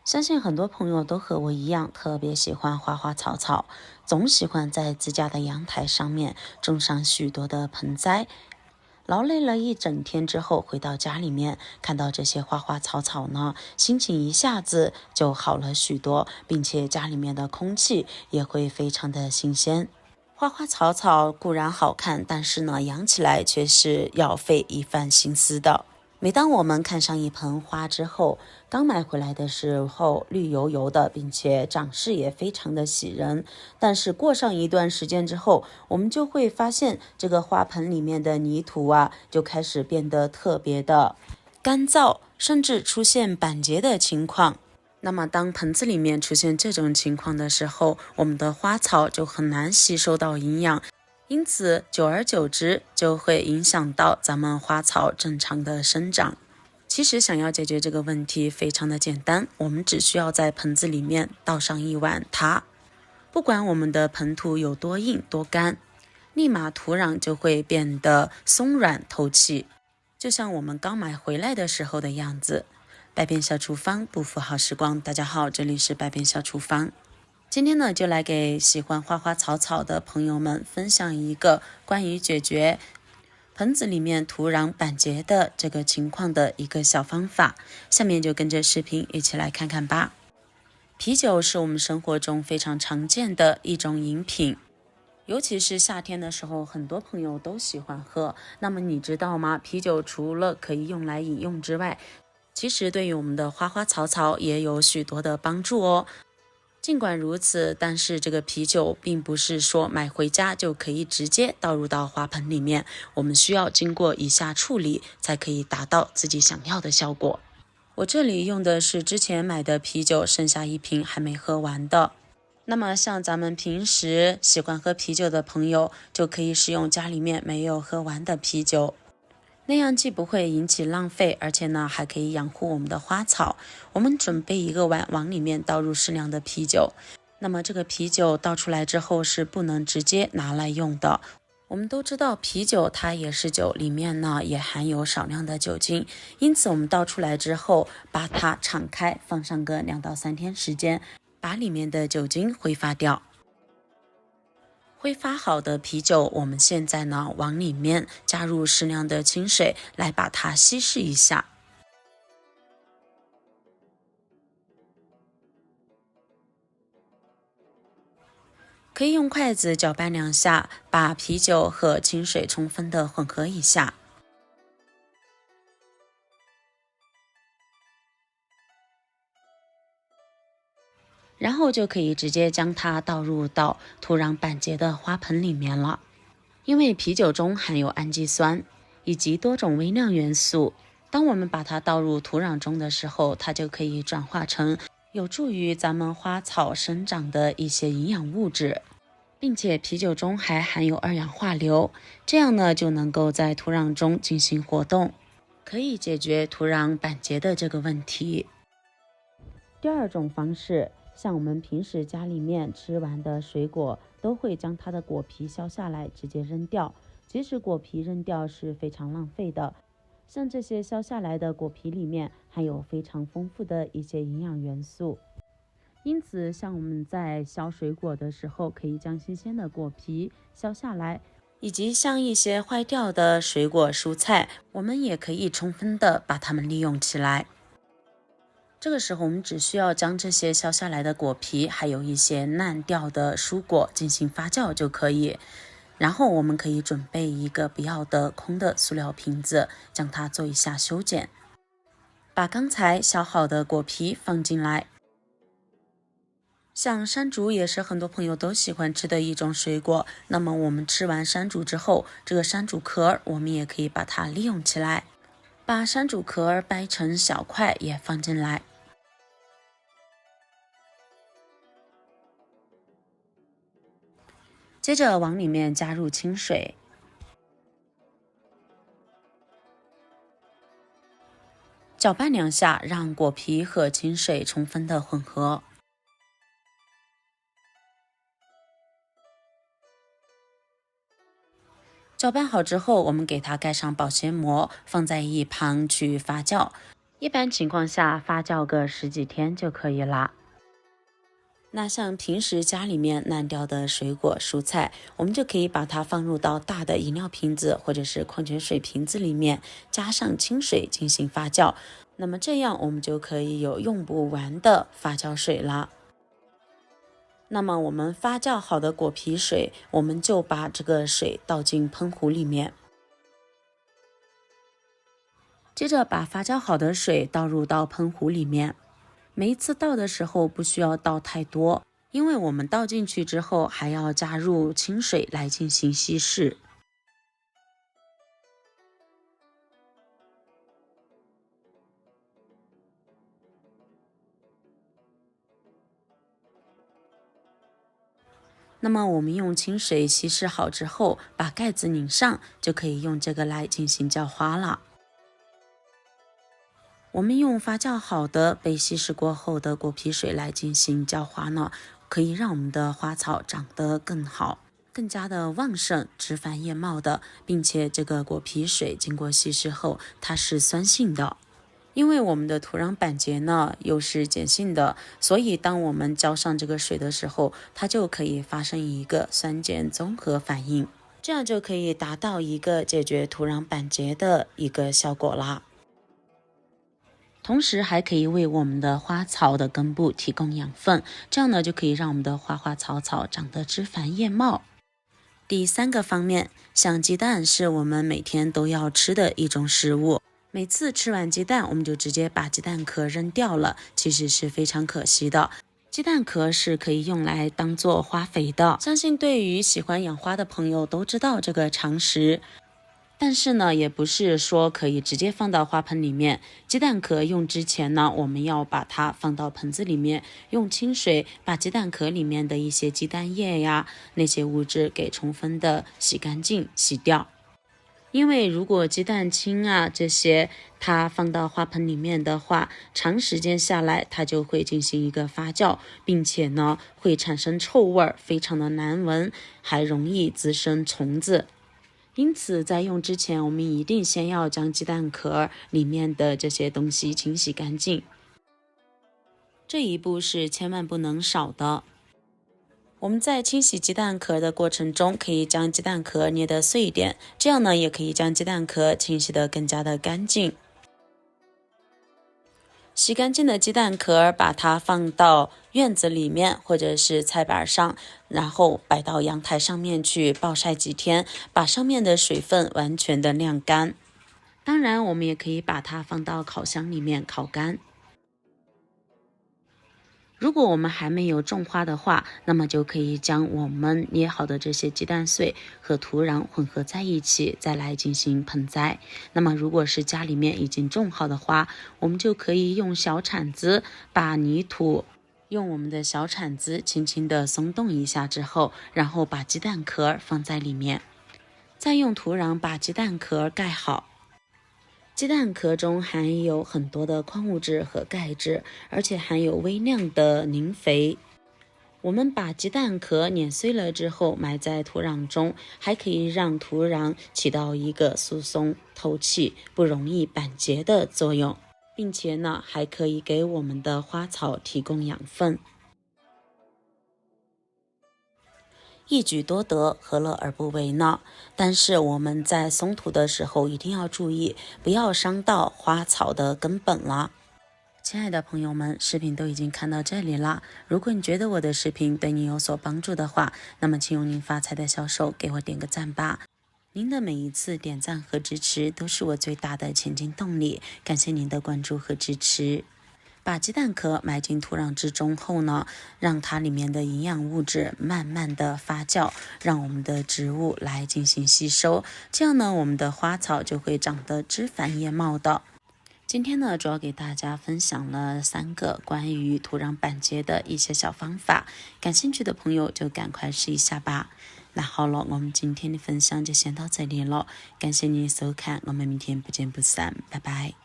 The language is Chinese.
相信很多朋友都和我一样，特别喜欢花花草草，总喜欢在自家的阳台上面种上许多的盆栽。劳累了一整天之后，回到家里面，看到这些花花草草呢，心情一下子就好了许多，并且家里面的空气也会非常的新鲜。花花草草固然好看，但是呢，养起来却是要费一番心思的。每当我们看上一盆花之后，刚买回来的时候绿油油的，并且长势也非常的喜人。但是过上一段时间之后，我们就会发现这个花盆里面的泥土啊，就开始变得特别的干燥，甚至出现板结的情况。那么当盆子里面出现这种情况的时候，我们的花草就很难吸收到营养，因此久而久之就会影响到咱们花草正常的生长。其实想要解决这个问题非常的简单，我们只需要在盆子里面倒上一碗它，不管我们的盆土有多硬多干，立马土壤就会变得松软透气，就像我们刚买回来的时候的样子。百变小厨房，不负好时光。大家好，这里是百变小厨房。今天呢，就来给喜欢花花草草的朋友们分享一个关于解决盆子里面土壤板结的这个情况的一个小方法。下面就跟着视频一起来看看吧。啤酒是我们生活中非常常见的一种饮品，尤其是夏天的时候，很多朋友都喜欢喝。那么你知道吗？啤酒除了可以用来饮用之外，其实对于我们的花花草草也有许多的帮助哦。尽管如此，但是这个啤酒并不是说买回家就可以直接倒入到花盆里面，我们需要经过以下处理才可以达到自己想要的效果。我这里用的是之前买的啤酒，剩下一瓶还没喝完的。那么像咱们平时喜欢喝啤酒的朋友，就可以使用家里面没有喝完的啤酒，那样既不会引起浪费，而且呢还可以养护我们的花草。我们准备一个碗，往里面倒入适量的啤酒。那么这个啤酒倒出来之后是不能直接拿来用的。我们都知道啤酒它也是酒，里面呢也含有少量的酒精，因此我们倒出来之后，把它敞开，放上个2到3天时间，把里面的酒精挥发掉。挥发好的啤酒，我们现在呢往里面加入适量的清水，来把它稀释一下。可以用筷子搅拌2下，把啤酒和清水充分的混合一下。然后就可以直接将它倒入到土壤板结的花盆里面了。因为啤酒中含有氨基酸以及多种微量元素，当我们把它倒入土壤中的时候，它就可以转化成有助于咱们花草生长的一些营养物质，并且啤酒中还含有2氧化硫，这样呢就能够在土壤中进行活动，可以解决土壤板结的这个问题。第二种方式，像我们平时家里面吃完的水果，都会将它的果皮削下来直接扔掉。其实果皮扔掉是非常浪费的，像这些削下来的果皮里面含有非常丰富的一些营养元素，因此像我们在削水果的时候，可以将新鲜的果皮削下来，以及像一些坏掉的水果蔬菜，我们也可以充分的把它们利用起来。这个时候我们只需要将这些削下来的果皮还有一些烂掉的蔬果进行发酵就可以。然后我们可以准备一个不要的空的塑料瓶子，将它做一下修剪，把刚才削好的果皮放进来。像山竹也是很多朋友都喜欢吃的一种水果，那么我们吃完山竹之后，这个山竹壳我们也可以把它利用起来，把山竹壳掰成小块也放进来。接着往里面加入清水，搅拌2下，让果皮和清水充分的混合。搅拌好之后，我们给它盖上保鲜膜，放在一旁去发酵。一般情况下发酵个10几天就可以啦。那像平时家里面烂掉的水果蔬菜，我们就可以把它放入到大的饮料瓶子或者是矿泉水瓶子里面，加上清水进行发酵，那么这样我们就可以有用不完的发酵水了。那么我们发酵好的果皮水，我们就把这个水倒进喷壶里面，接着把发酵好的水倒入到喷壶里面。每一次倒的时候不需要倒太多，因为我们倒进去之后还要加入清水来进行稀释。那么我们用清水稀释好之后，把盖子拧上，就可以用这个来进行浇花了。我们用发酵好的被稀释过后的果皮水来进行浇花呢，可以让我们的花草长得更好，更加的旺盛，枝繁叶茂的，并且这个果皮水经过稀释后，它是酸性的。因为我们的土壤板结呢又是碱性的，所以当我们浇上这个水的时候，它就可以发生一个酸碱综合反应，这样就可以达到一个解决土壤板结的一个效果啦。同时还可以为我们的花草的根部提供养分，这样呢就可以让我们的花花草草长得枝繁叶茂。第3个方面，像鸡蛋是我们每天都要吃的一种食物，每次吃完鸡蛋我们就直接把鸡蛋壳扔掉了，其实是非常可惜的。鸡蛋壳是可以用来当做花肥的，相信对于喜欢养花的朋友都知道这个常识。但是呢，也不是说可以直接放到花盆里面。鸡蛋壳用之前呢，我们要把它放到盆子里面，用清水把鸡蛋壳里面的一些鸡蛋液呀，那些物质给充分的洗干净、洗掉。因为如果鸡蛋清啊这些它放到花盆里面的话，长时间下来它就会进行一个发酵，并且呢会产生臭味，非常的难闻，还容易滋生虫子。因此在用之前，我们一定先要将鸡蛋壳里面的这些东西清洗干净，这一步是千万不能少的。我们在清洗鸡蛋壳的过程中，可以将鸡蛋壳捏得碎一点，这样呢也可以将鸡蛋壳清洗得更加的干净。洗干净的鸡蛋壳把它放到院子里面或者是菜板上，然后摆到阳台上面去暴晒几天，把上面的水分完全的晾干。当然我们也可以把它放到烤箱里面烤干。如果我们还没有种花的话，那么就可以将我们捏好的这些鸡蛋碎和土壤混合在一起，再来进行盆栽。那么如果是家里面已经种好的花，我们就可以用小铲子把泥土用我们的小铲子轻轻的松动一下之后，然后把鸡蛋壳放在里面，再用土壤把鸡蛋壳盖好。鸡蛋壳中含有很多的矿物质和钙质，而且含有微量的磷肥。我们把鸡蛋壳碾碎了之后埋在土壤中，还可以让土壤起到一个疏松、透气、不容易板结的作用，并且呢，还可以给我们的花草提供养分。一举多得，何乐而不为呢？但是我们在松土的时候一定要注意，不要伤到花草的根本了。亲爱的朋友们，视频都已经看到这里了，如果你觉得我的视频对你有所帮助的话，那么请用您发财的小手给我点个赞吧。您的每一次点赞和支持都是我最大的前进动力，感谢您的关注和支持。把鸡蛋壳埋进土壤之中后呢，让它里面的营养物质慢慢的发酵，让我们的植物来进行吸收，这样呢，我们的花草就会长得枝繁叶茂的。今天呢，主要给大家分享了3个关于土壤板结的一些小方法，感兴趣的朋友就赶快试一下吧。那好了，我们今天的分享就先到这里了，感谢您收看，我们明天不见不散，拜拜。